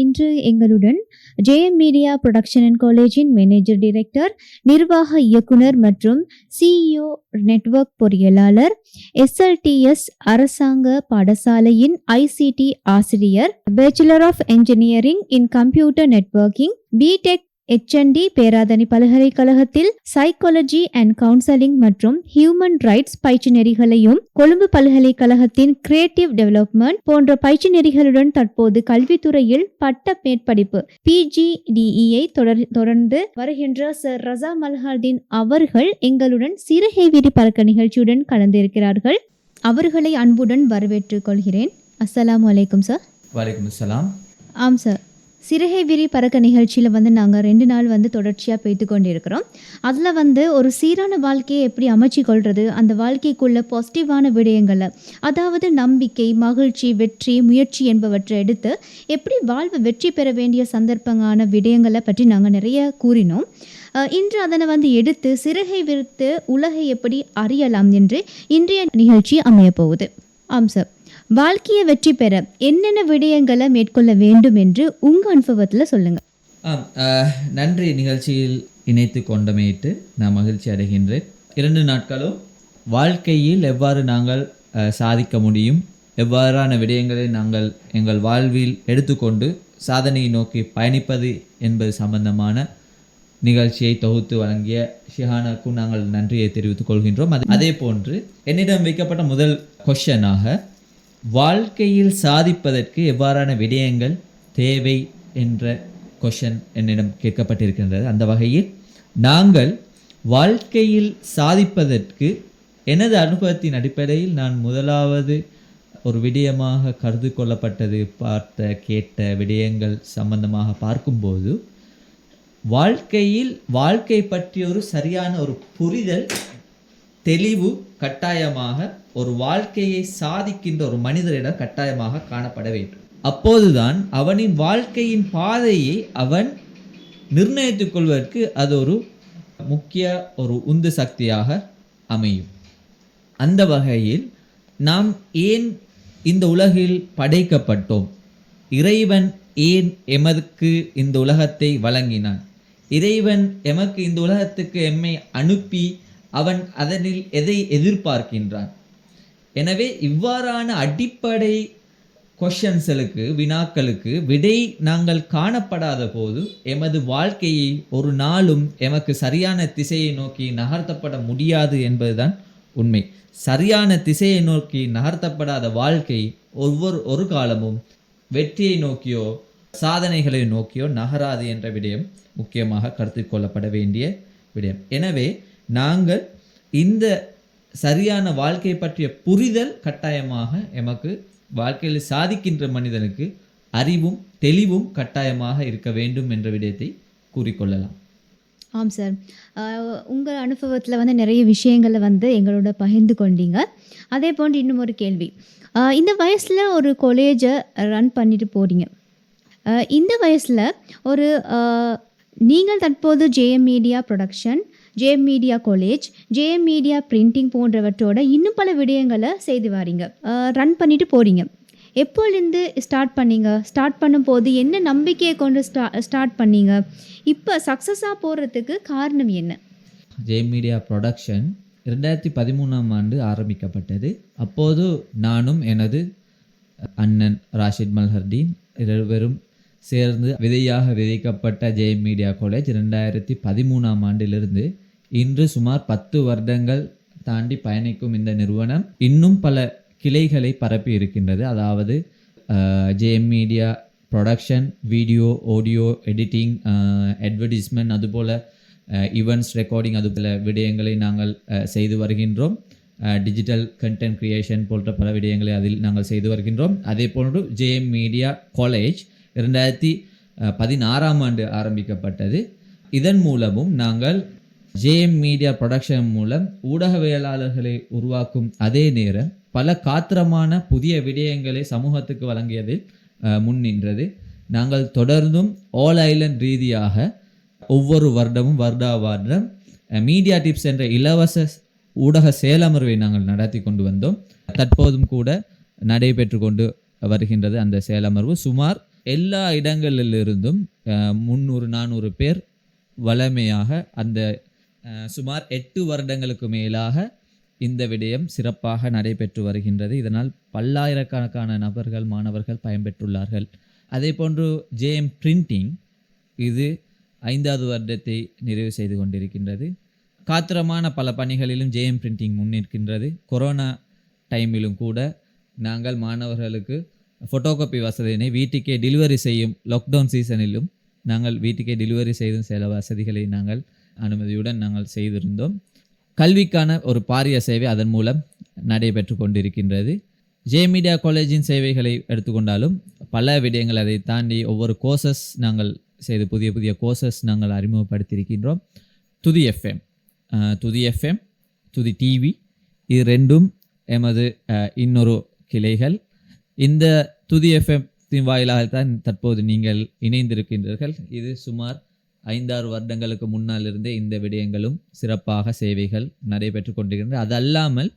இன்று எங்களுடன் JM media production and காலேஜின் மேனேஜர் டைரக்டர், நிர்வாக இயக்குனர் மற்றும் சிஇஓ நெட்வொர்க் பொறியியலாளர், SLTS அரசாங்க பாடசாலையின் ICT ஆசிரியர், bachelor of engineering in computer networking, BTech HND Peradeniya பல்கலைக்கழகத்தில் சைக்காலஜி அண்ட் கவுன்சலிங் மற்றும் ஹியூமன் ரைட்ஸ் பயிற்சி நெறிகளையும், கொழும்பு பல்கலைக்கழகத்தின் கிரியேட்டிவ் டெவலப்மெண்ட் போன்ற பயிற்சி நெறிகளுடன் தற்போது கல்வித்துறையில் பட்ட மேற்படிப்பு PGDE தொடர்ந்து வருகின்ற சர் ரஸா மல்ஹார்தீன் அவர்கள் எங்களுடன் சிறுகை விரி பறக்க நிகழ்ச்சியுடன் கலந்திருக்கிறார்கள். அவர்களை அன்புடன் வரவேற்றுக் கொள்கிறேன். அஸ்ஸலாமு அலைக்கும் சார். வலைக்கும் அஸ்ஸலாம். ஆம் சார், சிறுகை விரி பறக்க நிகழ்ச்சியில் நாங்கள் 2 நாள் தொடர்ச்சியாக பேத்து கொண்டு இருக்கிறோம். அதில் ஒரு சீரான வாழ்க்கையை எப்படி அமைச்சு கொள்வது, அந்த வாழ்க்கைக்குள்ள பாசிட்டிவான விடயங்களை, அதாவது நம்பிக்கை, மகிழ்ச்சி, வெற்றி, முயற்சி என்பவற்றை எடுத்து எப்படி வாழ்வை வெற்றி பெற வேண்டிய சந்தர்ப்பமான விடயங்களை பற்றி நாங்கள் நிறைய கூறினோம். இன்று அதனை எடுத்து சிறுகை விரித்து உலகை எப்படி அறியலாம் என்று இன்றைய நிகழ்ச்சி அமையப்போகுது. ஆம் சார், வாழ்க்கையை வெற்றி பெற என்னென்ன விடயங்களை மேற்கொள்ள வேண்டும் என்று உங்கள் அனுபவத்தில் சொல்லுங்கள். நன்றி. நிகழ்ச்சியில் இணைத்து கொண்டமையிட்டு நான் மகிழ்ச்சி அடைகின்றேன். 2 நாட்களும் வாழ்க்கையில் எவ்வாறு நாங்கள் சாதிக்க முடியும், எவ்வாறான விடயங்களை நாங்கள் எங்கள் வாழ்வில் எடுத்துக்கொண்டு சாதனையை நோக்கி பயணிப்பது என்பது சம்பந்தமான நிகழ்ச்சியை தொகுத்து வழங்கிய ஷிஹானாக்கும் நாங்கள் நன்றியை தெரிவித்துக் கொள்கின்றோம். அதே போன்று என்னிடம் வைக்கப்பட்ட முதல் கொஸ்டனாக வாழ்க்கையில் சாதிப்பதற்கு எவ்வாறான விடயங்கள் தேவை என்ற கொஷன் என்னிடம் கேட்கப்பட்டிருக்கின்றது. அந்த வகையில் நாங்கள் வாழ்க்கையில் சாதிப்பதற்கு எனது அனுபவத்தின் அடிப்படையில் நான் முதலாவது ஒரு விடயமாக கருது கொள்ளப்பட்டது, பார்த்த கேட்ட விடயங்கள் சம்பந்தமாக பார்க்கும்போது, வாழ்க்கை பற்றி ஒரு சரியான ஒரு புரிதல், தெளிவு கட்டாயமாக ஒரு வாழ்க்கையை சாதிக்கின்ற ஒரு மனிதரிடம் கட்டாயமாக காணப்பட வேண்டும். அப்போதுதான் அவனின் வாழ்க்கையின் பாதையை அவன் நிர்ணயித்துக் கொள்வதற்கு அது ஒரு முக்கிய ஒரு உந்து சக்தியாக அமையும். அந்த வகையில் நாம் ஏன் இந்த உலகில் படைக்கப்பட்டோம், இறைவன் ஏன் எமக்கு இந்த உலகத்தை வழங்கினான், இறைவன் எமக்கு இந்த உலகத்துக்கு எம்மை அனுப்பி அவன் அதனில் எதை எதிர்பார்க்கின்றான். எனவே இவ்வாறான அடிப்படை கொஷன்ஸ்களுக்கு, வினாக்களுக்கு விடை நாங்கள் காணப்படாத போது எமது வாழ்க்கையை ஒரு நாளும் எமக்கு சரியான திசையை நோக்கி நகர்த்தப்பட முடியாது என்பதுதான் உண்மை. சரியான திசையை நோக்கி நகர்த்தப்படாத வாழ்க்கை ஒரு காலமும் வெற்றியை நோக்கியோ சாதனைகளை நோக்கியோ நகராது என்ற விடயம் முக்கியமாக கருத்தில் கொள்ளப்பட வேண்டிய விடயம். எனவே நாங்கள் இந்த சரியான வாழ்க்கை பற்றிய புரிதல் கட்டாயமாக எமக்கு வாழ்க்கையில் சாதிக்கின்ற மனிதனுக்கு அறிவும் தெளிவும் கட்டாயமாக இருக்க வேண்டும் என்ற விடயத்தை கூறிக்கொள்ளலாம். ஆம் சார், உங்கள் அனுபவத்தில் நிறைய விஷயங்களை எங்களோட பகிர்ந்து கொண்டீங்க. அதே போன்று இன்னும் ஒரு கேள்வி, இந்த வயசில் ஒரு காலேஜை ரன் பண்ணிட்டு போகிறீங்க. இந்த வயசில் ஒரு நீங்கள் தற்போது JM media production, JM media college, JM media printing போன்றவற்றோட இன்னும் பல விடயங்களை செய்து வாரீங்க, ரன் பண்ணிட்டு போகிறீங்க. எப்போலேருந்து ஸ்டார்ட் பண்ணீங்க? ஸ்டார்ட் பண்ணும்போது என்ன நம்பிக்கையை கொண்டு ஸ்டார்ட் பண்ணீங்க? இப்போ சக்ஸஸாக போகிறதுக்கு காரணம் என்ன? ஜேஎம் மீடியா ப்ரொடக்ஷன் 2013ஆம் ஆண்டு ஆரம்பிக்கப்பட்டது. அப்போது நானும் எனது அண்ணன் ராஷித் மல்ஹார்தீன் இருவரும் சேர்ந்து விதையாக விதைக்கப்பட்ட ஜேஎம் மீடியா காலேஜ் 2013ஆம் ஆண்டிலிருந்து இன்று சுமார் 10 வருடங்கள் தாண்டி பயணிக்கும் இந்த நிறுவனம் இன்னும் பல கிளைகளை பரப்பி இருக்கின்றது. அதாவது JM media production, video, audio editing, advertisement, அதுபோல் ஈவெண்ட்ஸ் ரெக்கார்டிங், அதுபோல் விடயங்களை நாங்கள் செய்து வருகின்றோம். டிஜிட்டல் கண்டென்ட் கிரியேஷன் போன்ற பல விடயங்களை அதில் நாங்கள் செய்து வருகின்றோம். அதே போன்று ஜேஎம் மீடியா காலேஜ் 2016ஆம் ஆண்டு ஆரம்பிக்கப்பட்டது. இதன் மூலமும் நாங்கள் ஜேஎம் மீடியா ப்ரொடக்ஷன் மூலம் ஊடகவியலாளர்களை உருவாக்கும் அதே நேரம் பல காத்திரமான புதிய விடயங்களை சமூகத்துக்கு வழங்கியதில் முன்னின்றது. நாங்கள் தொடர்ந்தும் ஆல் ஐலண்ட் ரீதியாக ஒவ்வொரு வருடமும் வருடம் மீடியா டிப்ஸ் என்ற இலவச ஊடக செயலமர்வை நாங்கள் நடத்தி கொண்டு வந்தோம். தற்போதும் கூட நடைபெற்று கொண்டு வருகின்றது அந்த செயலமர்வு. சுமார் எல்லா இடங்களிலிருந்தும் 300-400 பேர் வளமையாக அந்த சுமார் 8 வருடங்களுக்கு மேலாக இந்த விடயம் சிறப்பாக நடைபெற்று வருகின்றது. இதனால் பல்லாயிரக்கணக்கான நபர்கள் மாணவர்கள் பயன்பெற்றுள்ளார்கள். அதே போன்று ஜேஎம் பிரிண்டிங் இது 5வது வருடத்தை நிறைவு செய்து கொண்டிருக்கின்றது. காத்திரமான பல பணிகளிலும் ஜேஎம் பிரிண்டிங் முன்னிற்கின்றது. கொரோனா டைமிலும் கூட நாங்கள் மாணவர்களுக்கு ஃபோட்டோகாப்பி வசதியினை வீட்டுக்கே டெலிவரி செய்யும் லாக்டவுன் சீசனிலும் நாங்கள் வீட்டுக்கே டெலிவரி செய்தும் சில வசதிகளை நாங்கள் அனுமதியுடன் நாங்கள் செய்திருந்தோம். கல்விக்கான ஒரு பாரிய சேவை அதன் மூலம் நடைபெற்று கொண்டிருக்கின்றது. ஜேஎம் மீடியா காலேஜின் சேவைகளை எடுத்துக்கொண்டாலும் பல விடயங்கள் அதை தாண்டி ஒவ்வொரு கோர்சஸ் நாங்கள் செய்து புதிய புதிய கோர்சஸ் நாங்கள் அறிமுகப்படுத்தியிருக்கின்றோம். துதி எஃப்எம், துதி டிவி இது ரெண்டும் எமது இன்னொரு கிளைகள். இந்த துதி எஃப்எம் வாயிலாகத்தான் தற்போது நீங்கள் இணைந்திருக்கின்றீர்கள். இது சுமார் 5-6 வருடங்களுக்கு முன்னால் இருந்தே இந்த விடயங்களும் சிறப்பாக சேவைகள் நடைபெற்று கொண்டிருக்கின்றன. அது அல்லாமல்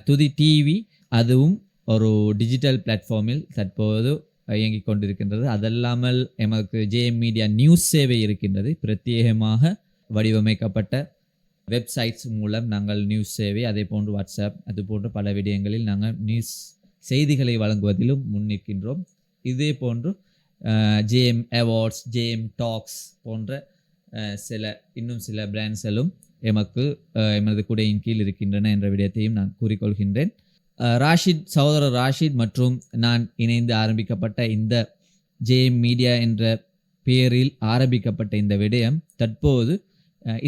துதி டிவி அதுவும் ஒரு டிஜிட்டல் பிளாட்ஃபார்மில் தற்போது இயங்கிக் கொண்டிருக்கின்றது. அதல்லாமல் எமக்கு ஜேஎம் மீடியா நியூஸ் சேவை இருக்கின்றது. பிரத்யேகமாக வடிவமைக்கப்பட்ட வெப்சைட்ஸ் மூலம் நாங்கள் நியூஸ் சேவை, அதே போன்று வாட்ஸ்அப் அது போன்ற பல விடயங்களில் நாங்கள் நியூஸ் செய்திகளை வழங்குவதிலும் முன்னிற்கின்றோம். இதே போன்று ஜேஎம் அவார்ட்ஸ், ஜேஎம் டாக்ஸ் போன்ற இன்னும் சில பிராண்ட்ஸும் எமது குடையின் கீழ் இருக்கின்றன என்ற விடயத்தையும் நான் கூறிக்கொள்கின்றேன். சகோதரர் ராஷித் மற்றும் நான் இணைந்து ஆரம்பிக்கப்பட்ட இந்த ஜேஎம் மீடியா என்ற பெயரில் ஆரம்பிக்கப்பட்ட இந்த விடயம் தற்போது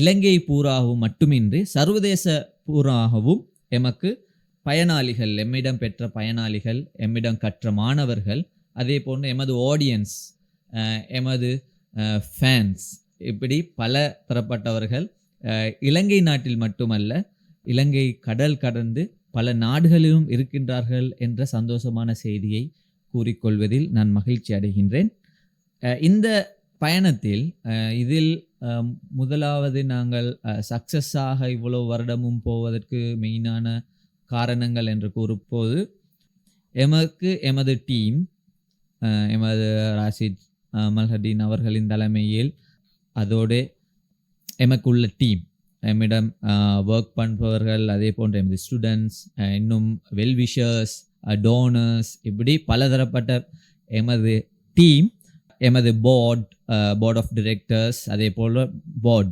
இலங்கை பூராகவும் மட்டுமின்றி சர்வதேச பூராகவும் எமக்கு பயனாளிகள், எம்மிடம் பெற்ற பயனாளிகள், எம்மிடம் கற்ற மாணவர்கள், அதே போன்று எமது ஆடியன்ஸ், எமது ஃபேன்ஸ், இப்படி பல தரப்பட்டவர்கள் இலங்கை நாட்டில் மட்டுமல்ல இலங்கை கடல் கடந்து பல நாடுகளிலும் இருக்கின்றார்கள் என்ற சந்தோஷமான செய்தியை கூறிக்கொள்வதில் நான் மகிழ்ச்சி அடைகின்றேன். இந்த பயணத்தில் இதில் முதலாவது நாங்கள் சக்ஸஸாக இவ்வளவு வருடமும் போவதற்கு மெயினான காரணங்கள் என்று கூறும்போது எமது டீம், எமது ராஷித் மல்ஹதீன் அவர்களின் தலைமையில் அதோடு எமக்குள்ள டீம், எம்மிடம் ஒர்க் பண்ணுபவர்கள், அதே போன்ற எமது ஸ்டூடெண்ட்ஸ், இன்னும் வெல்விஷர்ஸ், டோனர்ஸ், இப்படி பலதரப்பட்ட எமது டீம், எமது போர்ட் ஆஃப் டைரக்டர்ஸ், அதே போல் போர்ட்,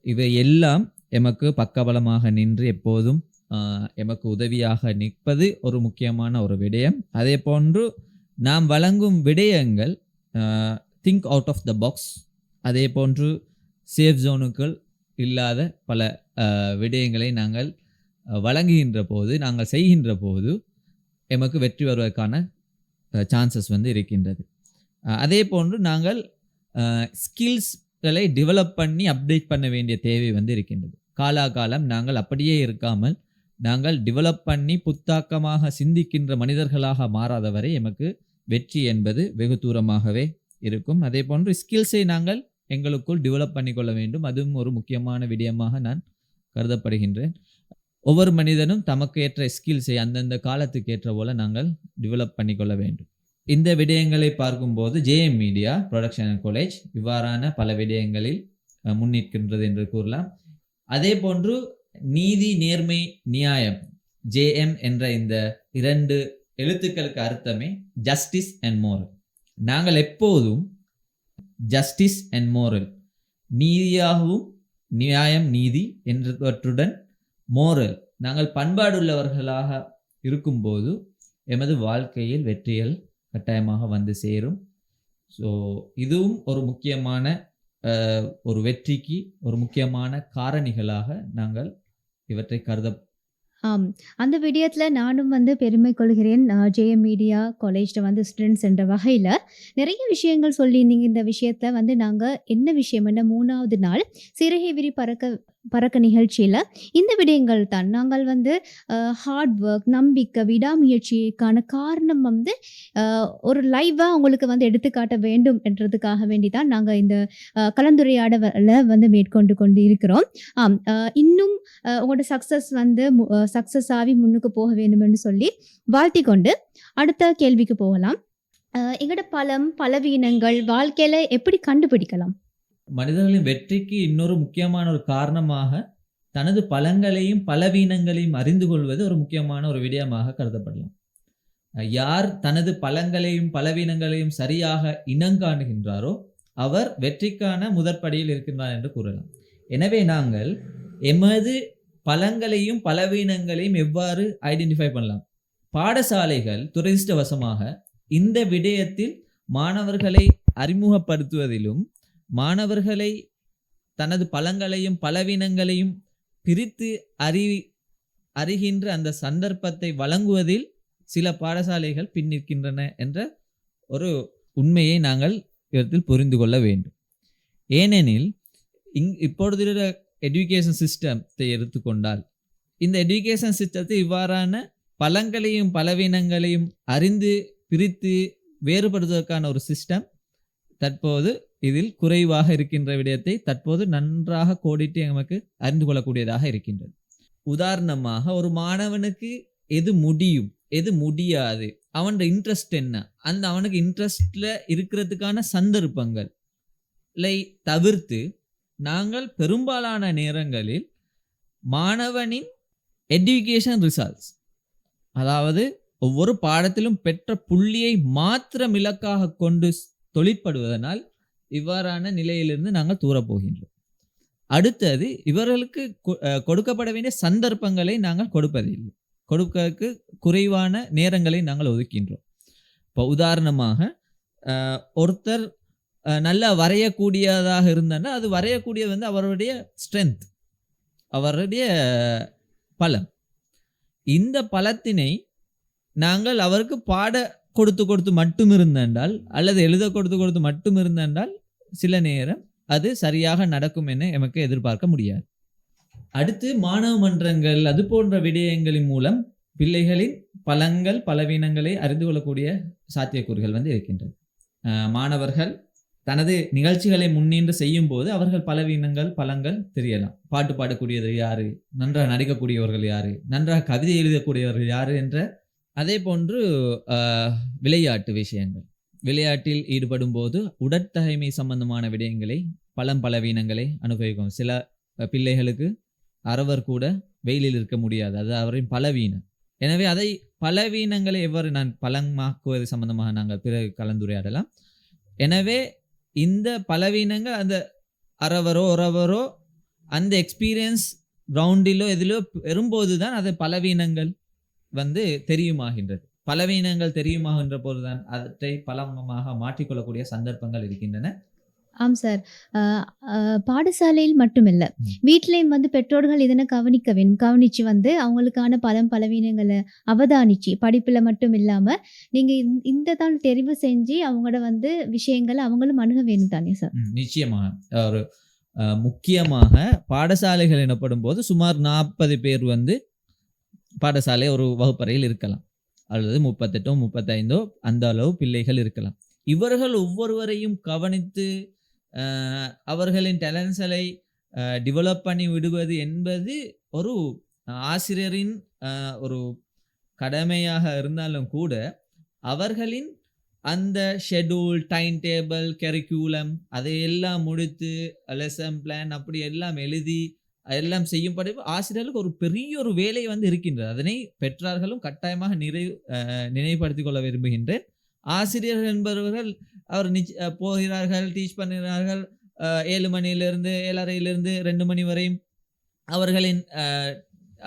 இவை எல்லாம் எமக்கு பக்கபலமாக நின்று எப்போதும் எமக்கு உதவியாக நிற்பது ஒரு முக்கியமான ஒரு விடயம். அதே போன்று நாம் வழங்கும் விடயங்கள் think out of the box, அதே போன்று சேஃப் ஜோனுக்குள் இல்லாத பல விடயங்களை நாங்கள் வழங்குகின்ற போது, நாங்கள் செய்கின்ற போது எமக்கு வெற்றி வருவதற்கான சான்சஸ் இருக்கின்றது. அதே போன்று நாங்கள் ஸ்கில்ஸ்களை டெவலப் பண்ணி அப்டேட் பண்ண வேண்டிய தேவை இருக்கின்றது. காலாகாலம் நாங்கள் அப்படியே இருக்காமல் நாங்கள் டெவலப் பண்ணி புத்தாக்கமாக சிந்திக்கின்ற மனிதர்களாக மாறாதவரை எமக்கு வெற்றி என்பது வெகு தூரமாகவே இருக்கும். அதே போன்று ஸ்கில்ஸை நாங்கள் எங்களுக்குள் டெவலப் பண்ணிக்கொள்ள வேண்டும். அதுவும் ஒரு முக்கியமான விடயமாக நான் கருதப்படுகின்றேன். ஒவ்வொரு மனிதனும் தமக்கு ஏற்ற ஸ்கில்ஸை அந்தந்த காலத்துக்கு ஏற்ற போல நாங்கள் டெவலப் பண்ணிக்கொள்ள வேண்டும். இந்த விடயங்களை பார்க்கும்போது JM media production and college இவ்வாறான பல விடயங்களில் முன்னிற்கின்றது என்று கூறலாம். அதே போன்று நீதி, நேர்மை, நியாயம், ஜேஎம் என்ற இந்த 2 எழுத்துக்களுக்கு அர்த்தமே ஜஸ்டிஸ் அண்ட் மோரல். நாங்கள் எப்போதும் ஜஸ்டிஸ் அண்ட் மோரல், நீதியாகவும் நியாயம், நீதி என்றவற்றுடன் மோரல், நாங்கள் பண்பாடுள்ளவர்களாக இருக்கும்போது எமது வாழ்க்கையில் வெற்றிகள் கட்டாயமாக சேரும். ஸோ இதுவும் ஒரு முக்கியமான ஒரு வெற்றிக்கு ஒரு முக்கியமான காரணிகளாக நாங்கள் இவற்றை கருத. அந்த விடயத்தில் நானும் பெருமை கொள்கிறேன். ஜேஎம் மீடியா காலேஜில் ஸ்டூடெண்ட்ஸ் என்ற வகையில் நிறைய விஷயங்கள் சொல்லியிருந்தீங்க. இந்த விஷயத்தில் நாங்கள் என்ன விஷயம் என்ன 3வது நாள் சிறகை விரி பறக்க நிகழ்ச்சியில் இந்த விடயங்கள் தான் நாங்கள் ஹார்ட் ஒர்க், நம்பிக்கை, விடாமுயற்சிக்கான காரணம் ஒரு லைவாக உங்களுக்கு எடுத்துக்காட்ட வேண்டும் என்றதுக்காக வேண்டி தான் நாங்கள் இந்த கலந்துரையாடலை மேற்கொண்டு கொண்டு இருக்கிறோம். இன்னும் உங்களோட சக்ஸஸ் சக்ஸஸ் ஆகி முன்னுக்கு போக வேண்டும் என்று சொல்லி வாழ்த்தி கொண்டு அடுத்த கேள்விக்கு போகலாம். எங்களோட பலவீனங்கள் வாழ்க்கையில எப்படி கண்டுபிடிக்கலாம்? மனிதர்களின் வெற்றிக்கு இன்னொரு முக்கியமான ஒரு காரணமாக தனது பலங்களையும் பலவீனங்களையும் அறிந்து கொள்வது ஒரு முக்கியமான ஒரு விடயமாக கருதப்படலாம். யார் தனது பலங்களையும் பலவீனங்களையும் சரியாக இனங்காணுகின்றாரோ அவர் வெற்றிக்கான முதற்படியில் இருக்கின்றார் என்று கூறலாம். எனவே நாங்கள் எமது பலங்களையும் பலவீனங்களையும் எவ்வாறு ஐடென்டிஃபை பண்ணலாம்? பாடசாலைகள் துரதிர்ஷ்டவசமாக இந்த விடயத்தில் மாணவர்களை அறிமுகப்படுத்துவதிலும் மாணவர்களை தனது பலங்களையும் பலவீனங்களையும் பிரித்து அறிகின்ற அந்த சந்தர்ப்பத்தை வழங்குவதில் சில பாடசாலைகள் பின்னிற்கின்றன என்ற ஒரு உண்மையை நாங்கள் இடத்தில் புரிந்து கொள்ள வேண்டும். ஏனெனில் இப்பொழுது எஜுகேஷன் சிஸ்டத்தை எடுத்துக்கொண்டால் இந்த எஜுகேஷன் சிஸ்டத்தை இவ்வாறான பலங்களையும் பலவீனங்களையும் அறிந்து பிரித்து வேறுபடுவதற்கான ஒரு சிஸ்டம் தற்போது இதில் குறைவாக இருக்கின்ற விடயத்தை தற்போது நன்றாக கோடிட்டு நமக்கு அறிந்து கொள்ளக்கூடியதாக இருக்கின்றது. உதாரணமாக ஒரு மாணவனுக்கு எது முடியும் எது முடியாது, அவன் இன்ட்ரெஸ்ட் என்ன, அந்த அவனுக்கு இன்ட்ரெஸ்ட்ல இருக்கிறதுக்கான சந்தர்ப்பங்களை தவிர்த்து நாங்கள் பெரும்பாலான நேரங்களில் மாணவனின் எஜுகேஷன் ரிசல்ட்ஸ், அதாவது ஒவ்வொரு பாடத்திலும் பெற்ற புள்ளியை மாத்திரம் இலக்காக கொண்டு தொழிற்படுவதனால் இவ்வாறான நிலையிலிருந்து நாங்கள் தூரப்போகின்றோம். அடுத்தது இவர்களுக்கு கொடுக்கப்பட வேண்டிய சந்தர்ப்பங்களை நாங்கள் கொடுப்பதில்லை, கொடுப்பதற்கு குறைவான நேரங்களை நாங்கள் ஒதுக்கின்றோம். இப்போ உதாரணமாக ஒருத்தர் நல்லா வரையக்கூடியதாக இருந்தால் அது வரையக்கூடியது வந்து அவருடைய ஸ்ட்ரென்த், அவருடைய பலம். இந்த பலத்தினை நாங்கள் அவருக்கு பாட கொடுத்து மட்டும் இருந்தால் அல்லது எழுத கொடுத்து மட்டும் இருந்தால் சில நேரம் அது சரியாக நடக்கும் என எமக்கு எதிர்பார்க்க முடியாது. அடுத்து மாணவ மன்றங்கள் அது போன்ற விடயங்களின் மூலம் பிள்ளைகளின் பலங்கள் பலவீனங்களை அறிந்து கொள்ளக்கூடிய சாத்தியக்கூறுகள் வந்து இருக்கின்றது. மாணவர்கள் தனது நிகழ்ச்சிகளை முன்னின்று செய்யும் போது அவர்கள் பலவீனங்கள் பலங்கள் தெரியலாம். பாட்டு பாடக்கூடியது யாரு, நன்றாக நடிக்கக்கூடியவர்கள் யாரு, நன்றாக கவிதை எழுதக்கூடியவர்கள் யாரு என்ற அதே போன்று விளையாட்டு விஷயங்கள், விளையாட்டில் ஈடுபடும் போது உடற்தகைமை சம்பந்தமான விடயங்களை பலவீனங்களை அனுபவிக்கும். சில பிள்ளைகளுக்கு அரவர் கூட வெயிலில் இருக்க முடியாது, அது அவரின் பலவீனம். எனவே அதை பலவீனங்களை எவ்வாறு நான் பலமாக்குவது சம்பந்தமாக நாங்கள் பிறகு கலந்துரையாடலாம். எனவே இந்த பலவீனங்கள் அந்த அரவரோ அந்த எக்ஸ்பீரியன்ஸ் கிரவுண்டிலோ எதிலோ பெறும்போது தான் அது பலவீனங்கள் வந்து தெரியுமாகின்றது. பலவீனங்கள் தெரியுமாகின்ற போதுதான் அவற்றை பலமாக மாற்றிக்கொள்ளக்கூடிய சந்தர்ப்பங்கள் இருக்கின்றன. ஆம் சார். பாடசாலையில் மட்டுமில்ல, வீட்டிலையும் வந்து பெற்றோர்கள் இதனை கவனிக்க வேண்டும். கவனிச்சு வந்து அவங்களுக்கான பலவீனங்களை அவதானிச்சு படிப்புல மட்டும் இல்லாம நீங்க இந்த தான் தெரிவு செஞ்சு அவங்களோட வந்து விஷயங்களை அவங்களும் அணுக வேணும் தானே சார்? நிச்சயமாக. ஒரு முக்கியமாக பாடசாலைகள் எனப்படும் போது சுமார் 40 பேர் வந்து பாடசாலை ஒரு வகுப்பறையில் இருக்கலாம், அல்லது 38 35 அந்த அளவு பிள்ளைகள் இருக்கலாம். இவர்கள் ஒவ்வொருவரையும் கவனித்து அவர்களின் டேலண்ட்ஸை டெவலப் பண்ணி விடுவது என்பது ஒரு ஆசிரியரின் ஒரு கடமையாக இருந்தாலும் கூட அவர்களின் அந்த ஷெட்யூல், டைம் டேபிள், கரிக்குலம் அதையெல்லாம் முடித்து லெசன் பிளான் அப்படி எல்லாம் எழுதி எல்லாம் செய்யும்படி ஆசிரியர்களுக்கு ஒரு பெரிய ஒரு வேலை வந்து இருக்கின்றது. அதனை பெற்றார்களும் கட்டாயமாக நினைவுபடுத்திக் கொள்ள விரும்புகின்றேன். ஆசிரியர்கள் என்பவர்கள் அவர் போகிறார்கள், டீச் பண்ணுகிறார்கள், 7 மணியிலிருந்து 7:30 2 மணி வரையும் அவர்களின்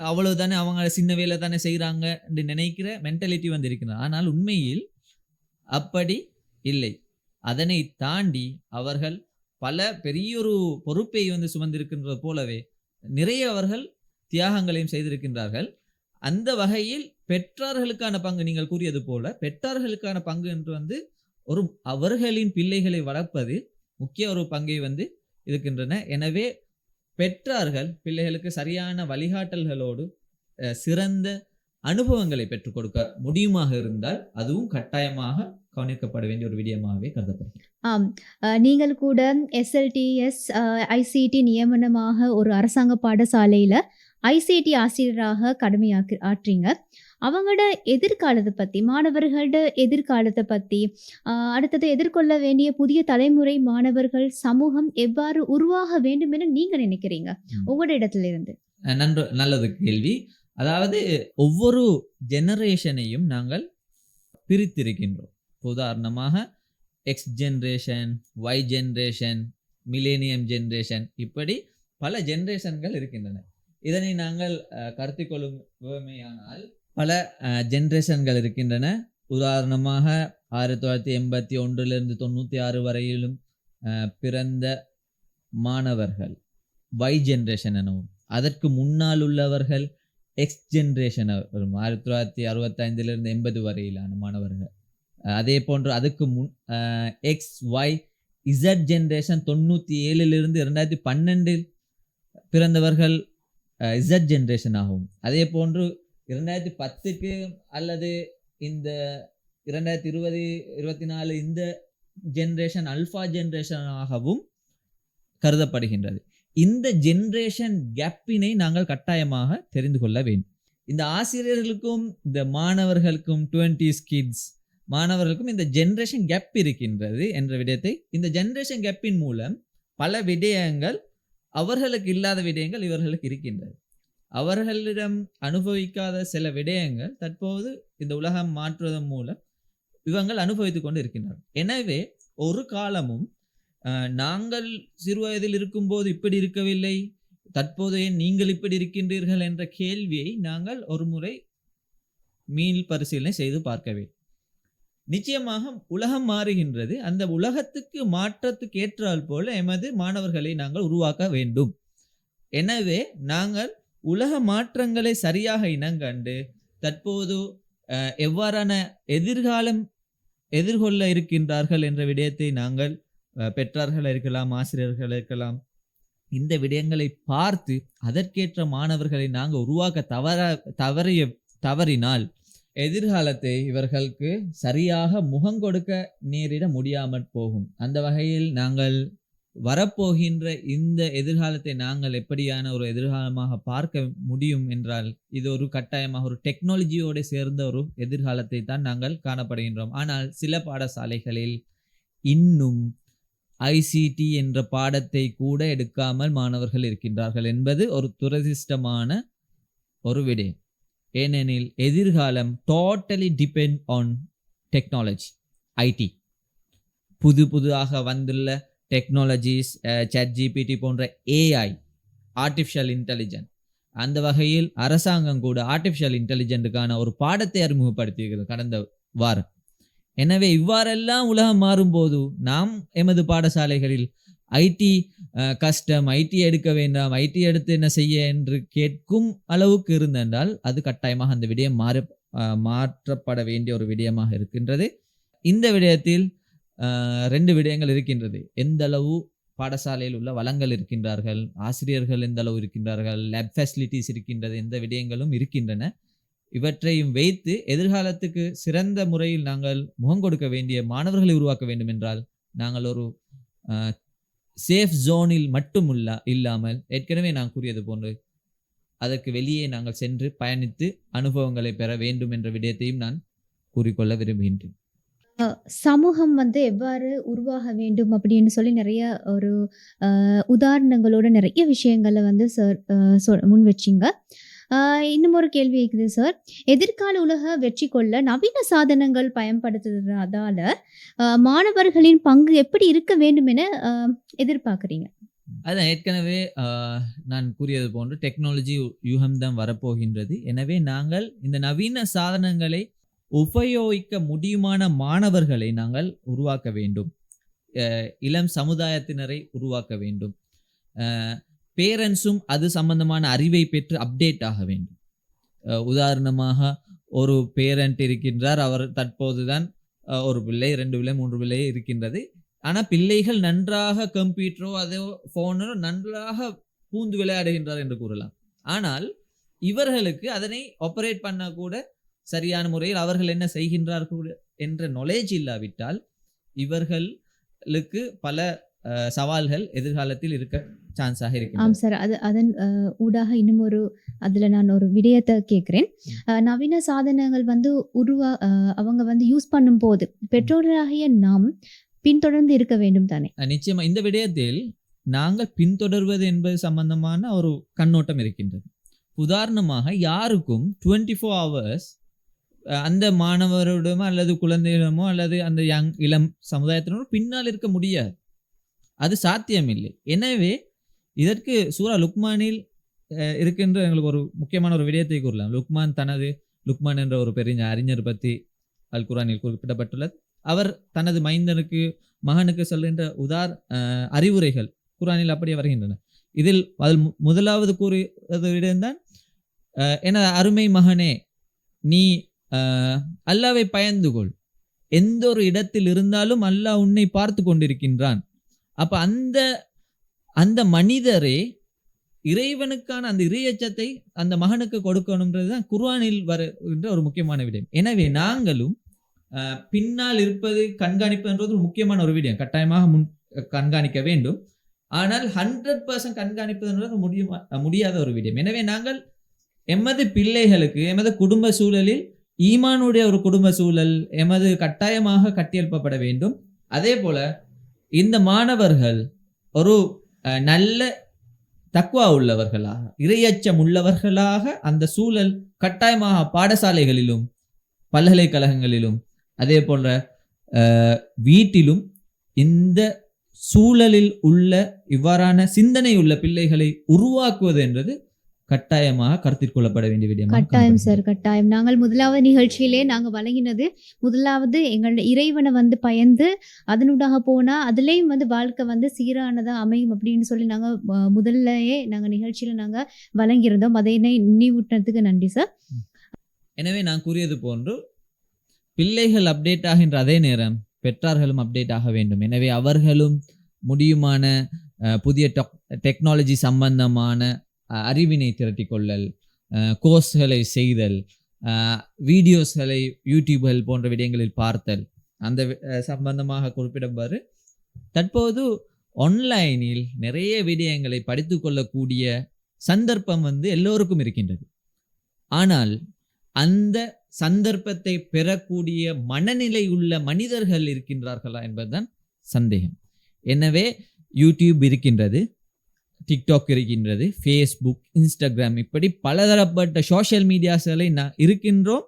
அவ்வளவுதானே, அவங்க சின்ன வேலை தானே செய்கிறாங்க என்று நினைக்கிற மென்டாலிட்டி வந்து இருக்கிறது. ஆனால் உண்மையில் அப்படி இல்லை. அதனை தாண்டி அவர்கள் பல பெரியொரு பொறுப்பை வந்து சுமந்திருக்கின்றது போலவே நிறைய அவர்கள் தியாகங்களையும் செய்திருக்கின்றார்கள். அந்த வகையில் பெற்றார்களுக்கான பங்கு, நீங்கள் கூறியது போல பெற்றார்களுக்கான பங்கு என்று வந்து ஒரு அவர்களின் பிள்ளைகளை வளர்ப்பது முக்கிய ஒரு பங்கை வந்து இருக்கின்றன. எனவே பெற்றார்கள் பிள்ளைகளுக்கு சரியான வழிகாட்டல்களோடு சிறந்த அனுபவங்களை பெற்றுக் கொடுக்க முடியுமாக இருந்தால் அதுவும் கட்டாயமாக கவனிக்கப்பட வேண்டிய ஒரு விடயமாகவே கருதப்படுகிறது. ஆம், நீங்கள் கூட SLTS ICT நியமனமாக ஒரு அரசாங்க பாடசாலையில் ICT ஆசிரியராக கடமை ஆற்றீங்க. அவங்களோட எதிர்காலத்தை பற்றி, மாணவர்களோட எதிர்காலத்தை பற்றி, அடுத்தது எதிர்கொள்ள வேண்டிய புதிய தலைமுறை மாணவர்கள் சமூகம் எவ்வாறு உருவாக வேண்டும் என நீங்க நினைக்கிறீங்க உங்களோட இடத்துல இருந்து? நல்லது கேள்வி. அதாவது ஒவ்வொரு ஜெனரேஷனையும் நாங்கள் பிரித்திருக்கின்றோம். உதாரணமாக X generation, Y generation, millennium generation, இப்படி பல ஜென்ரேஷன்கள் இருக்கின்றன. இதனை நாங்கள் கருத்தில் கொள்ளுமையானால் பல ஜென்ரேஷன்கள் இருக்கின்றன. உதாரணமாக 1981 96 வரையிலும் பிறந்த மாணவர்கள் ஒய் ஜென்ரேஷன் எனவும், அதற்கு முன்னால் உள்ளவர்கள் எக்ஸ் ஜென்ரேஷன் வரும், 1965 80 வரையிலான மாணவர்கள். அதே போன்று அதுக்கு முன் எக்ஸ் ஒய் இசட் ஜென்ரேஷன் 97 2012 பிறந்தவர்கள் இசட் ஜென்ரேஷன் ஆகும். அதே போன்று 2010 அல்லது இந்த 2020 24 இந்த ஜென்ரேஷன் அல்ஃபா ஜென்ரேஷனாகவும் கருதப்படுகின்றது. இந்த ஜென்ரேஷன் கேப்பினை நாங்கள் கட்டாயமாக தெரிந்து கொள்ள வேண்டும். இந்த ஆசிரியர்களுக்கும் இந்த மாணவர்களுக்கும் 20s கிட்ஸ் மாணவர்களுக்கும் இந்த ஜென்ரேஷன் கேப் இருக்கின்றது என்ற விடயத்தை, இந்த ஜென்ரேஷன் கேப்பின் மூலம் பல விடயங்கள் அவர்களுக்கு இல்லாத விடயங்கள் இவர்களுக்கு இருக்கின்றது. அவர்களிடம் அனுபவிக்காத சில விடயங்கள் தற்போது இந்த உலகம் மாற்றுவதன் மூலம் இவங்கள் அனுபவித்துக் கொண்டு இருக்கின்றனர். எனவே ஒரு காலமும் நாங்கள் சிறு வயதில் இருக்கும்போது இப்படி இருக்கவில்லை, தற்போது ஏன் நீங்கள் இப்படி இருக்கின்றீர்கள் என்ற கேள்வியை நாங்கள் ஒரு முறை மீள் பரிசீலனை செய்து பார்க்க வேண்டும். நிச்சயமாக உலகம் மாறுகின்றது. அந்த உலகத்துக்கு மாற்றத்துக்கு ஏற்றால் போல எமது மாணவர்களை நாங்கள் உருவாக்க வேண்டும். எனவே நாங்கள் உலக மாற்றங்களை சரியாக இனங்கண்டு தற்போது எவ்வாறான எதிர்காலம் எதிர்கொள்ள இருக்கின்றார்கள் என்ற விடயத்தை நாங்கள் பெற்றார்கள் இருக்கலாம், ஆசிரியர்கள் இருக்கலாம், இந்த விடயங்களை பார்த்து அதற்கேற்ற மாணவர்களை நாங்கள் உருவாக்க தவறினால் எதிர்காலத்தை இவர்களுக்கு சரியாக முகங்கொடுக்க நேரிட முடியாமல் போகும். அந்த வகையில் நாங்கள் வரப்போகின்ற இந்த எதிர்காலத்தை நாங்கள் எப்படியான ஒரு எதிர்காலமாக பார்க்க முடியும் என்றால் இது ஒரு கட்டாயமாக ஒரு டெக்னாலஜியோடு சேர்ந்த ஒரு எதிர்காலத்தை தான் நாங்கள் காணப்படுகின்றோம். ஆனால் சில பாடசாலைகளில் இன்னும் ஐசிடி என்ற பாடத்தை கூட எடுக்காமல் மாணவர்கள் இருக்கின்றார்கள் என்பது ஒரு துரதிர்ஷ்டமான ஒரு விடயம். ஏனெனில் எதிர்காலம் totally depend on technology, IT. புதுதாக வந்துள்ள டெக்னாலஜிஸ், ChatGPT போன்ற ஏஐ, ஆர்டிஃபிஷியல் இன்டெலிஜென்ஸ், அந்த வகையில் அரசாங்கம் கூட ஆர்டிஃபிஷியல் இன்டெலிஜென்ட்டுக்கான ஒரு பாடத்தை அறிமுகப்படுத்தியிருக்கிறது கடந்த வாரம். எனவே இவ்வாறெல்லாம் உலகம் மாறும்போது நாம் எமது பாடசாலைகளில் ஐடி கஷ்டம், ஐடி எடுக்க வேண்டாம், ஐடி எடுத்து என்ன செய்ய என்று கேட்கும் அளவுக்கு இருந்தென்றால் அது கட்டாயமாக அந்த விடயம் மாற்றப்பட வேண்டிய ஒரு விடயமாக இருக்கின்றது. இந்த விடயத்தில் 2 விடயங்கள் இருக்கின்றது. எந்த அளவு பாடசாலையில் உள்ள வளங்கள் இருக்கின்றார்கள், ஆசிரியர்கள் எந்த அளவு இருக்கின்றார்கள், லேப் ஃபெசிலிட்டிஸ் இருக்கின்றது, எந்த விடயங்களும் இருக்கின்றன. இவற்றையும் வைத்து எதிர்காலத்துக்கு சிறந்த முறையில் நாங்கள் முகம் கொடுக்க வேண்டிய மாணவர்களை உருவாக்க வேண்டும் என்றால் நாங்கள் ஒரு சேஃப் ஜோனில் மட்டும் இல்லாமல் ஏற்கனவே நான் கூறியது போன்று அதற்கு வெளியே நாங்கள் சென்று பயணித்து அனுபவங்களை பெற வேண்டும் என்ற விடயத்தையும் நான் கூறிக்கொள்ள விரும்புகின்றேன். சமூகம் எவ்வாறு உருவாக வேண்டும் அப்படின்னு சொல்லி நிறைய ஒரு உதாரணங்களோட நிறைய விஷயங்களை சார் முன் வச்சிங்க. இன்னும் ஒரு கேள்வி இருக்குது சார். எதிர்கால உலக வெற்றி கொள்ள நவீன சாதனங்கள் பயன்படுத்துறதால மாணவர்களின் பங்கு எப்படி இருக்க வேண்டும் என எதிர்பார்க்குறீங்க? அதான் ஏற்கனவே நான் கூறியது போன்று டெக்னாலஜி யுகம்தான் வரப்போகின்றது. எனவே நாங்கள் இந்த நவீன சாதனங்களை உபயோகிக்க முடியுமான மாணவர்களை நாங்கள் உருவாக்க வேண்டும். இளம் சமுதாயத்தினரை உருவாக்க வேண்டும். பேரண்ட்ஸும் அது சம்பந்தமான அறிவை பெற்று அப்டேட் ஆக வேண்டும். உதாரணமாக ஒரு பேரண்ட் இருக்கின்றார், அவர் தற்போதுதான் ஒரு பிள்ளை, 2 பிள்ளை, 3 பிள்ளை இருக்கின்றது. ஆனால் பிள்ளைகள் நன்றாக கம்ப்யூட்டரோ அதோ ஃபோனோ நன்றாக பூந்து விளையாடுகின்றார் என்று கூறலாம். ஆனால் இவர்களுக்கு அதனை ஆப்பரேட் பண்ண கூட சரியான முறையில் அவர்கள் என்ன செய்கின்றார்கள் என்ற நாலேஜ் இல்லாவிட்டால் இவர்களுக்கு பல சவால்கள் எதிர்காலத்தில் இருக்க சான்ஸாக இருக்கு. ஆம் சார், அதன் ஊடாக இன்னும் அதுல நான் ஒரு விடயத்தை கேட்கிறேன். நவீன சாதனங்கள் வந்து அவங்க வந்து யூஸ் பண்ணும் போது பெற்றோர்களாகிய நாம் பின்தொடர்ந்து இருக்க வேண்டும் தானே? நிச்சயமா இந்த விடயத்தில் நாங்கள் பின்தொடர்வது என்பது சம்பந்தமான ஒரு கண்ணோட்டம் இருக்கின்றது. உதாரணமாக யாருக்கும் 24 hours அந்த மாணவரிடமோ அல்லது குழந்தையிடமோ அல்லது அந்த இளம் சமுதாயத்தினோட பின்னால் இருக்க முடியாது, அது சாத்தியமில்லை. எனவே இதற்கு சூரா லுக்மானில் இருக்கின்ற எங்களுக்கு ஒரு முக்கியமான ஒரு விடயத்தை கூறலாம். லுக்மான் என்ற ஒரு பெரிய அறிஞர் பற்றி அல் குர்ஆனில் குறிப்பிடப்பட்டுள்ளது. அவர் தனது மகனுக்கு சொல்கின்ற அறிவுரைகள் குர்ஆனில் அப்படியே வருகின்றன. இதில் முதலாவது கூறியது விடயம்தான், எனது அருமை மகனே, நீ அல்லாஹ்வை பயந்து கொள், எந்த ஒரு இடத்தில் இருந்தாலும் அல்லாஹ் உன்னை பார்த்து கொண்டிருக்கின்றான். அப்ப அந்த மனிதரே இறைவனுக்கான அந்த இறையச்சத்தை அந்த மகனுக்கு கொடுக்கணும்ன்றதுதான் குர்ஆனில் வருகின்ற ஒரு முக்கியமான விடயம். எனவே நாங்களும் பின்னால் இருப்பது கண்காணிப்புன்றது ஒரு முக்கியமான ஒரு விடயம். கட்டாயமாக கண்காணிக்க வேண்டும். ஆனால் 100% கண்காணிப்பதுன்றது முடியாத ஒரு விடயம். எனவே நாங்கள் எமது பிள்ளைகளுக்கு எமது குடும்ப சூழலில் ஈமானுடைய ஒரு குடும்ப சூழல் கட்டாயமாக கட்டியெழுப்பப்பட வேண்டும். அதே போல இந்த மாணவர்கள் ஒரு நல்ல தக்வா உள்ளவர்களாக, இறையச்சம் உள்ளவர்களாக அந்த சூழல் கட்டாயமாக பாடசாலைகளிலும் பல்கலைக்கழகங்களிலும் அதே போன்ற வீட்டிலும் இந்த சூழலில் உள்ள இவ்வாறான சிந்தனை உள்ள பிள்ளைகளை உருவாக்குவது என்பது கட்டாயமாக கருத்தில் கொள்ளப்பட வேண்டிய விடயம். கட்டாயம் சார், கட்டாயம். நாங்கள் முதலாவது நிகழ்ச்சியிலே நாங்கள் வழங்கினது முதலாவது எங்களோட இறைவனை வந்து பயந்து அதனூடாக போனா அதுலேயும் வந்து வாழ்க்கை வந்து சீரானதா அமையும் அப்படின்னு சொல்லி நாங்கள் முதல்லையே நாங்கள் நிகழ்ச்சியில நாங்கள் வழங்கியிருந்தோம். அதை நினைவூட்டினதுக்கு நன்றி சார். எனவே நான் கூறியது போன்று பிள்ளைகள் அப்டேட் ஆகின்ற அதே நேரம் பெற்றார்களும் அப்டேட் ஆக வேண்டும். எனவே அவர்களும் முடியுமான புதிய டெக்னாலஜி சம்பந்தமான அறிவினை திரட்டிக்கொள்ளல், கோர்ஸ்களை செய்தல், வீடியோஸ்களை யூடியூப்கள் போன்ற விடயங்களில் பார்த்தல், அந்த சம்பந்தமாக குறிப்பிடப்பாரு. தற்போது ஆன்லைனில் நிறைய விடயங்களை படித்து கொள்ளக்கூடிய சந்தர்ப்பம் எல்லோருக்கும் இருக்கின்றது. ஆனால் அந்த சந்தர்ப்பத்தை பெறக்கூடிய மனநிலை உள்ள மனிதர்கள் இருக்கின்றார்களா என்பதுதான் சந்தேகம். எனவே யூடியூப் இருக்கின்றது, டிக்டாக் இருக்கின்றது, ஃபேஸ்புக், இன்ஸ்டாகிராம், இப்படி பலதரப்பட்ட சோஷியல் மீடியாஸ்களை இருக்கின்றோம்.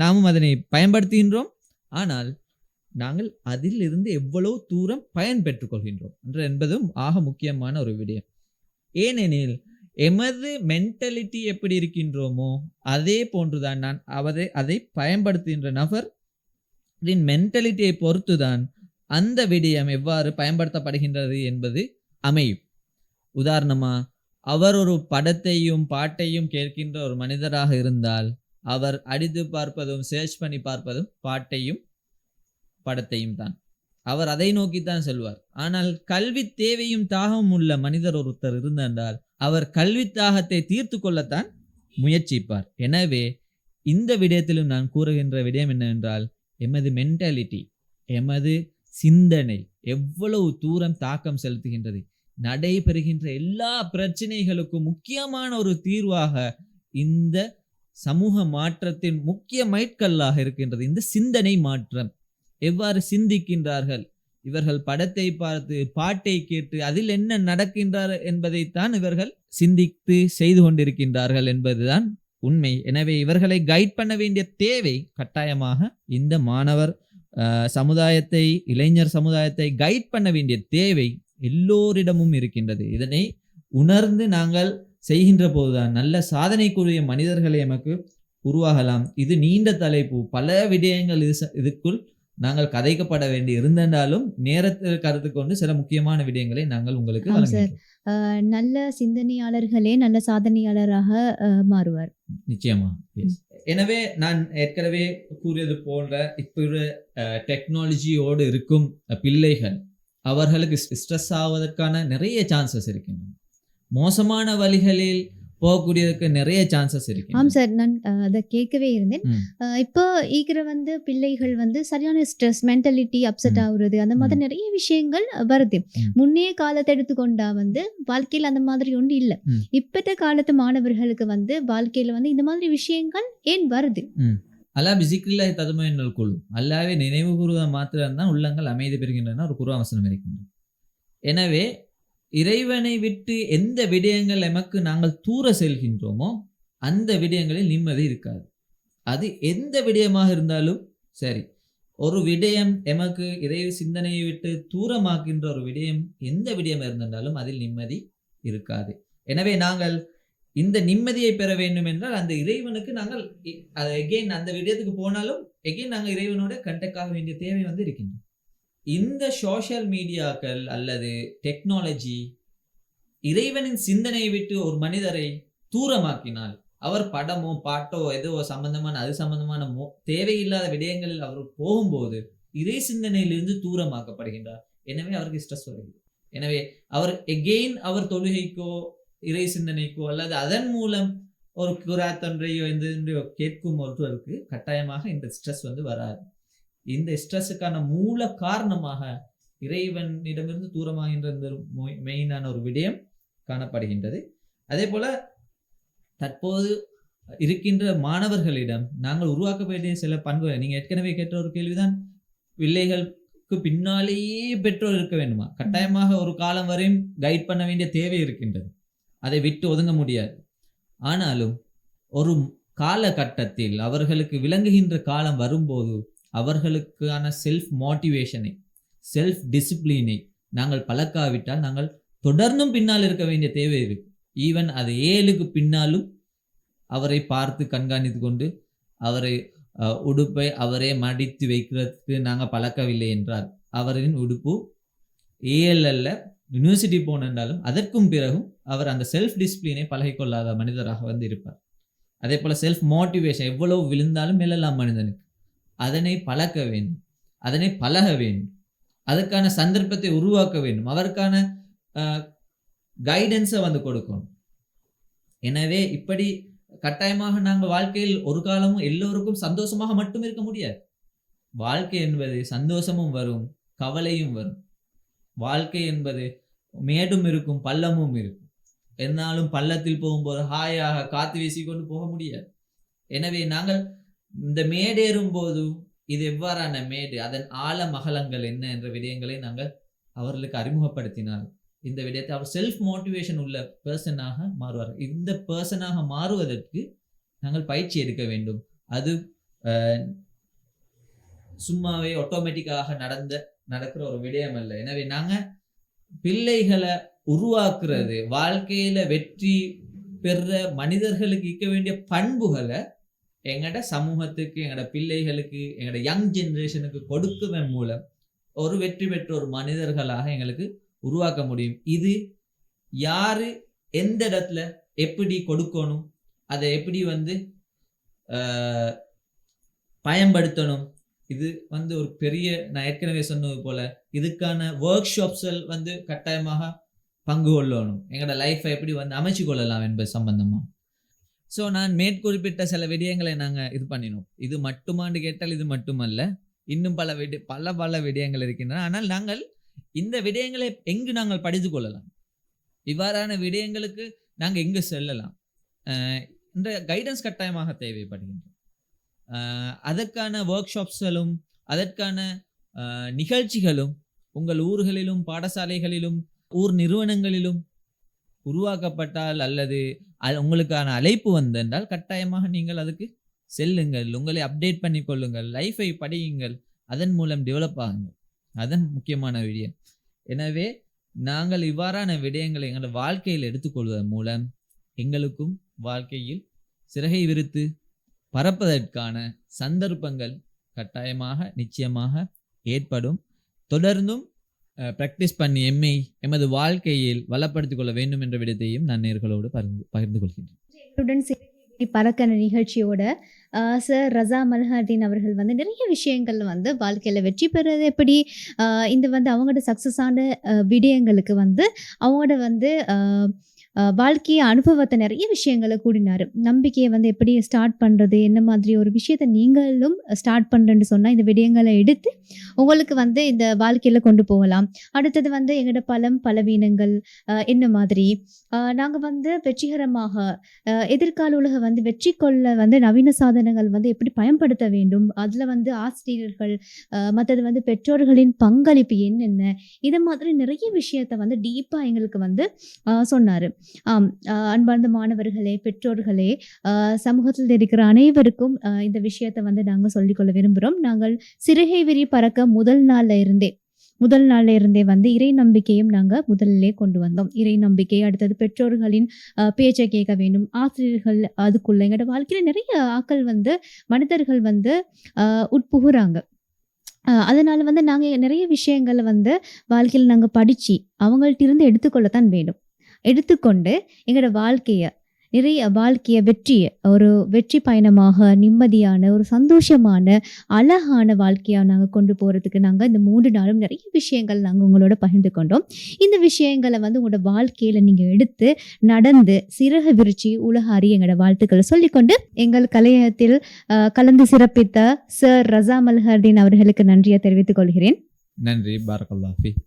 நாமும் அதனை பயன்படுத்துகின்றோம். ஆனால் நாங்கள் அதில் இருந்து எவ்வளவு தூரம் பயன் பெற்றுக் கொள்கின்றோம் என்பதும் ஆக முக்கியமான ஒரு விடயம். ஏனெனில் எமது மென்டாலிட்டி எப்படி இருக்கின்றோமோ அதே போன்றுதான் நான் அதை பயன்படுத்துகின்ற நபரின் மென்டாலிட்டியை பொறுத்துதான் அந்த விடயம் எவ்வாறு பயன்படுத்தப்படுகின்றது என்பது அமையும். உதாரணமா, அவர் ஒரு படத்தையும் பாட்டையும் கேட்கின்ற ஒரு மனிதராக இருந்தால் அவர் அடித்து பார்ப்பதும் சர்ச் பண்ணி பார்ப்பதும் பாட்டையும் படத்தையும் தான். அவர் அதை நோக்கித்தான் செல்வார். ஆனால் கல்வி தேவையும் தாகம் உள்ள மனிதர் ஒருத்தர் இருந்தால் அவர் கல்வி தாகத்தை தீர்த்து கொள்ளத்தான் முயற்சிப்பார். எனவே இந்த விடயத்திலும் நான் கூறுகின்ற விடயம் என்னவென்றால், எமது மென்டாலிட்டி, எமது சிந்தனை எவ்வளவு தூரம் தாக்கம் செலுத்துகின்றது. நடைபெறுகின்ற எல்லா பிரச்சனைகளுக்கும் முக்கியமான ஒரு தீர்வாக இந்த சமூக மாற்றத்தின் முக்கிய மைட்கல்லாக இருக்கின்றது இந்த சிந்தனை மாற்றம். எவ்வாறு சிந்திக்கின்றார்கள் இவர்கள்? படத்தை பார்த்து பாட்டை கேட்டு அதில் என்ன நடக்கின்றார் என்பதைத்தான் இவர்கள் சிந்தித்து செய்து கொண்டிருக்கின்றார்கள் என்பதுதான் உண்மை. எனவே இவர்களை கைட் பண்ண வேண்டிய தேவை கட்டாயமாக இந்த மாணவர் சமுதாயத்தை, இளைஞர் சமுதாயத்தை கைட் பண்ண வேண்டிய தேவை எல்லோரிடமும் இருக்கின்றது. இதனை உணர்ந்து நாங்கள் செய்கின்ற போதுதான் நல்ல சாதனைக்குரிய மனிதர்களை எமக்கு உருவாகலாம். இது நீண்ட தலைப்பு, பல விடயங்கள் இதுக்குள் நாங்கள் கதைக்கப்பட வேண்டி இருந்தாலும் நேரத்தில் கருத்து கொண்டு சில முக்கியமான விடயங்களை நாங்கள் உங்களுக்கு வழங்குகிறோம். நல்ல சிந்தனையாளர்களே நல்ல சாதனையாளராக மாறுவார். நிச்சயமா. எனவே நான் ஏற்கனவே கூறியது போன்ற இப்ப டெக்னாலஜியோடு இருக்கும் பிள்ளைகள் அவர்களுக்கு ஸ்ட்ரெஸ் ஆவதற்கான நிறைய சான்சஸ் இருக்கின்றன. மோசமான வழிகளில் போகக்கூடியதுக்கு நிறைய சான்சஸ் இருக்கு. ஆம் சார், நான் அதை கேட்கவே இருந்தேன். ம். இப்போ ஈக்கிற வந்து பிள்ளைகள் வந்து சரியான ஸ்ட்ரெஸ், மென்டாலிட்டி அப்செட் ஆகுறது, அந்த மாதிரி நிறைய விஷயங்கள் வருது. முன்னைய காலத்தை எடுத்துக்கொண்டா வந்து வாழ்க்கையில் அந்த மாதிரி ஒன்று இல்லை. இப்பத்த காலத்து மாணவர்களுக்கு வந்து வாழ்க்கையில வந்து இந்த மாதிரி விஷயங்கள் ஏன் வருது? அல்லா பிசிக்கில்லாஹி ததுமையுன்னல் குலூப், அல்லாஹ்வை நினைவு கூறுவதன் மாத்திரம்தான் உள்ளங்கள் அமைதி பெறுகின்றன ஒரு குர்ஆன் வசனம் இருக்கின்றது. எனவே இறைவனை விட்டு எந்த விடயங்கள் எமக்கு நாங்கள் தூர செல்கின்றோமோ அந்த விடயங்களில் நிம்மதி இருக்காது. அது எந்த விடயமாக இருந்தாலும் சரி, ஒரு விடயம் எமக்கு இறை சிந்தனையை விட்டு தூரமாக்கின்ற ஒரு விடயம் எந்த விடயம் இருந்தாலும் அதில் நிம்மதி இருக்காது. எனவே நாங்கள் இந்த நிம்மதியை பெற வேண்டும் என்றால் அந்த இறைவனுக்கு நாங்கள் எகெயின் அந்த விடயத்துக்கு போனாலும் எகெயின் நாங்கள் இறைவனோட கண்டெக்ட் ஆக வேண்டிய தேவை வந்து இருக்கின்றது. இந்த சோஷியல் மீடியாக்கள் அல்லது டெக்னாலஜி இறைவனின் சிந்தனையை விட்டு ஒரு மனிதரை தூரமாக்கினால், அவர் படமோ பாட்டோ ஏதோ சம்பந்தமான அது சம்பந்தமான தேவையில்லாத விடயங்களில் அவர் போகும்போது இறை சிந்தனையிலிருந்து தூரமாக்கப்படுகின்றார். எனவே அவருக்கு ஸ்ட்ரெஸ் வருகிறது. எனவே அவர் எகெயின் அவர் தொழுகைக்கோ இறை சிந்தனைக்கோ அல்லது அதன் மூலம் ஒரு குராத்தொன்றையோ எந்த கேட்கும் ஒருவருக்கு கட்டாயமாக இந்த ஸ்ட்ரெஸ் வந்து வராது. இந்த ஸ்ட்ரெஸ்ஸுக்கான மூல காரணமாக இறைவனிடமிருந்து தூரமாகின்ற இந்த மெயினான ஒரு விடயம் காணப்படுகின்றது. அதே போல தற்போது இருக்கின்ற மாணவர்களிடம் நாங்கள் உருவாக்க வேண்டிய சில பண்புகள், நீங்க ஏற்கனவே கேட்ட ஒரு கேள்விதான், பிள்ளைகளுக்கு பின்னாலேயே பெற்றோர் இருக்க வேண்டுமா? கட்டாயமாக ஒரு காலம் வரையும் கைட் பண்ண வேண்டிய தேவை இருக்கின்றது, அதை விட்டு ஒதுங்க முடியாது. ஆனாலும் ஒரு காலகட்டத்தில் அவர்களுக்கு விளங்குகின்ற காலம் வரும்போது அவர்களுக்கான செல்ஃப் மோட்டிவேஷனை, செல்ஃப் டிசிப்ளினை நாங்கள் பழக்காவிட்டால் நாங்கள் தொடர்ந்தும் பின்னால் இருக்க வேண்டிய தேவை இருக்கு. ஈவன் அது 7க்கு பின்னாலும் அவரை பார்த்து கண்காணித்து கொண்டு அவரை உடுப்பை அவரே மடித்து வைக்கிறதுக்கு நாங்கள் பழக்கவில்லை என்றால் அவரின் உடுப்பு 7 யூனிவர்சிட்டி போனாலும் அதற்கும் பிறகும் அவர் அந்த செல்ஃப் டிசிப்ளினை பழகிக்கொள்ளாத மனிதராக வந்து இருப்பார். அதே போல செல்ஃப் மோட்டிவேஷன், எவ்வளவு விழுந்தாலும் எல்லாம் மனிதனுக்கு அதனை பழக்க வேண்டும், அதனை பழக வேண்டும், அதற்கான சந்தர்ப்பத்தை உருவாக்க வேண்டும், அவருக்கான கைடன்ஸை வந்து கொடுக்கணும். எனவே இப்படி கட்டாயமாக நாங்கள் வாழ்க்கையில் ஒரு காலமும் எல்லோருக்கும் சந்தோஷமாக மட்டும் இருக்க முடியாது. வாழ்க்கை என்பது சந்தோஷமும் வரும், கவலையும் வரும். வாழ்க்கை என்பது மேடும் இருக்கும், பள்ளமும் இருக்கும். என்னாலும் பள்ளத்தில் போகும்போது ஹாயாக காத்து வீசிக்கொண்டு போக முடியாது. எனவே நாங்கள் இந்த மேடேறும் போது இது எவ்வாறான மேடு, அதன் ஆழ மகளங்கள் என்ன என்ற விடயங்களை நாங்கள் அவர்களுக்கு அறிமுகப்படுத்தினால் இந்த விடயத்தை அவர் செல்ஃப் மோட்டிவேஷன் உள்ள பர்சனாக மாறுவார். இந்த பர்சனாக மாறுவதற்கு நாங்கள் பயிற்சி எடுக்க வேண்டும். அது சும்மாவே ஆட்டோமேட்டிக்காக நடக்கிற ஒரு விடயம் அல்ல. எனவே நாங்கள் பிள்ளைகளை உருவாக்குறது, வாழ்க்கையில வெற்றி பெற மனிதர்களுக்கு இருக்க வேண்டிய பண்புகளை எங்கட சமூகத்துக்கு, எங்கட பிள்ளைகளுக்கு, எங்கட யங் ஜெனரேஷனுக்கு கொடுக்குவதன் மூலம் ஒரு வெற்றி பெற்ற ஒரு மனிதர்களாக எங்களுக்கு உருவாக்க முடியும். இது யாரு எந்த இடத்துல எப்படி கொடுக்கணும், அதை எப்படி வந்து பயன்படுத்தணும், இது வந்து ஒரு பெரிய, நான் ஏற்கனவே சொன்னது போல இதுக்கான ஒர்க் ஷாப்ஸில் வந்து கட்டாயமாக பங்கு கொள்ளணும். எங்களோட லைஃப்பை எப்படி வந்து அமைச்சு கொள்ளலாம் என்பது சம்பந்தமா. ஸோ நான் மேற்குறிப்பிட்ட சில விடயங்களை நாங்கள் இது பண்ணினோம். இது மட்டுமான்னு கேட்டால் இது மட்டுமல்ல, இன்னும் பல விடயங்கள் இருக்கின்றன. ஆனால் நாங்கள் இந்த விடயங்களை எங்கு நாங்கள் படித்து கொள்ளலாம், இவ்வாறான விடயங்களுக்கு நாங்கள் எங்கு செல்லலாம், இந்த கைடன்ஸ் கட்டாயமாக தேவைப்படுகின்றன. அதற்கான ஒர்க் ஷாப்ஸ்களும் அதற்கான நிகழ்ச்சிகளும் உங்கள் ஊர்களிலும் பாடசாலைகளிலும் ஊர் நிறுவனங்களிலும் உருவாக்கப்பட்டால் அல்லது உங்களுக்கான அழைப்பு வந்தென்றால் கட்டாயமாக நீங்கள் அதுக்கு செல்லுங்கள், உங்களை அப்டேட் பண்ணி கொள்ளுங்கள், லைஃபை படியுங்கள், அதன் மூலம் டெவலப் ஆகுங்கள். அதன் முக்கியமான விடயம். எனவே நாங்கள் இவ்வாறான விடயங்களை எங்களோட வாழ்க்கையில் எடுத்துக்கொள்வதன் மூலம் எங்களுக்கும் வாழ்க்கையில் சிறகை விரித்து பறப்பதற்கான சந்தர்ப்பங்கள் கட்டாயமாக நிச்சயமாக ஏற்படும். தொடர்ந்தும் பிராக்டிஸ் பண்ணி எமது வாழ்க்கையில் வளப்படுத்திக் கொள்ள வேண்டும் என்ற விடத்தையும் நான் நேர்களோடு பகிர்ந்து கொள்கின்றேன். பறக்க நிகழ்ச்சியோட சார் ரஸா மல்ஹார்தீன் அவர்கள் வந்து நிறைய விஷயங்கள் வந்து வாழ்க்கையில் வெற்றி பெறுறது எப்படி, இந்த வந்து அவங்களோட சக்ஸஸான விடயங்களுக்கு வந்து அவங்களோட வந்து வாழ்க்கைய அனுபவத்தை நிறைய விஷயங்கள கூறினாரு. நம்பிக்கைய வந்து எப்படி ஸ்டார்ட் பண்றது, என்ன மாதிரி ஒரு விஷயத்த நீங்களும் ஸ்டார்ட் பண்றேன்னு சொன்னா, இந்த விடயங்கள எடுத்து உங்களுக்கு வந்து இந்த வாழ்க்கையில கொண்டு போகலாம். அடுத்தது வந்து எங்களோட பலம், பலவீனங்கள் என்ன மாதிரி நாங்க வந்து வெற்றிகரமாக எதிர்கால உலக வந்து வெற்றி கொள்ள வந்து நவீன சாதனங்கள் வந்து எப்படி பயன்படுத்த வேண்டும், அதுல வந்து ஆசிரியர்கள் மற்றது வந்து பெற்றோர்களின் பங்களிப்பு என்னென்ன, இது மாதிரி நிறைய விஷயத்த வந்து டீப்பா எங்களுக்கு வந்து சொன்னாரு. ஆம், அன்பார்ந்த மாணவர்களே, பெற்றோர்களே, சமூகத்தில் இருக்கிற அனைவருக்கும் இந்த விஷயத்த வந்து நாங்க சொல்லிக்கொள்ள விரும்புகிறோம். நாங்கள் சிறுகை விரி பறக்க முதல் நாள்ல இருந்தே வந்து இறை நம்பிக்கையும் நாங்க முதல்லே கொண்டு வந்தோம். இறை நம்பிக்கை, அடுத்தது பெற்றோர்களின் பேச்சை கேட்க வேண்டும், ஆசிரியர்கள் அதுக்குள்ள எங்களோட வாழ்க்கையில நிறைய ஆட்கள் வந்து மனிதர்கள் வந்து உட்புகுறாங்க. அதனால வந்து நாங்க நிறைய விஷயங்கள வந்து வாழ்க்கையில நாங்க படிச்சு அவங்கள்ட்ட இருந்து எடுத்துக்கொள்ளத்தான் வேண்டும். எடுத்துக்கொண்டு எங்களோட வாழ்க்கைய ஒரு வெற்றி பயணமாக நிம்மதியான, ஒரு சந்தோஷமான, அழகான வாழ்க்கையா நாங்க கொண்டு போறதுக்கு நாங்க இந்த 3 நாளும் நிறைய விஷயங்கள் நாங்க உங்களோட பகிர்ந்து கொண்டோம். இந்த விஷயங்கள வந்து உங்களோட வாழ்க்கையில நீங்க எடுத்து நடந்து சிறகு விரிச்சு உலக அறிய எங்களோட வாழ்த்துக்களை சொல்லிக்கொண்டு எங்கள் கலையகத்தில் கலந்து சிறப்பித்த சர் ரஸா மல்ஹர்தீன் அவர்களுக்கு நன்றியை தெரிவித்துக் கொள்கிறேன். நன்றி. பாரக்கல்லாஹ் ஃபீக்.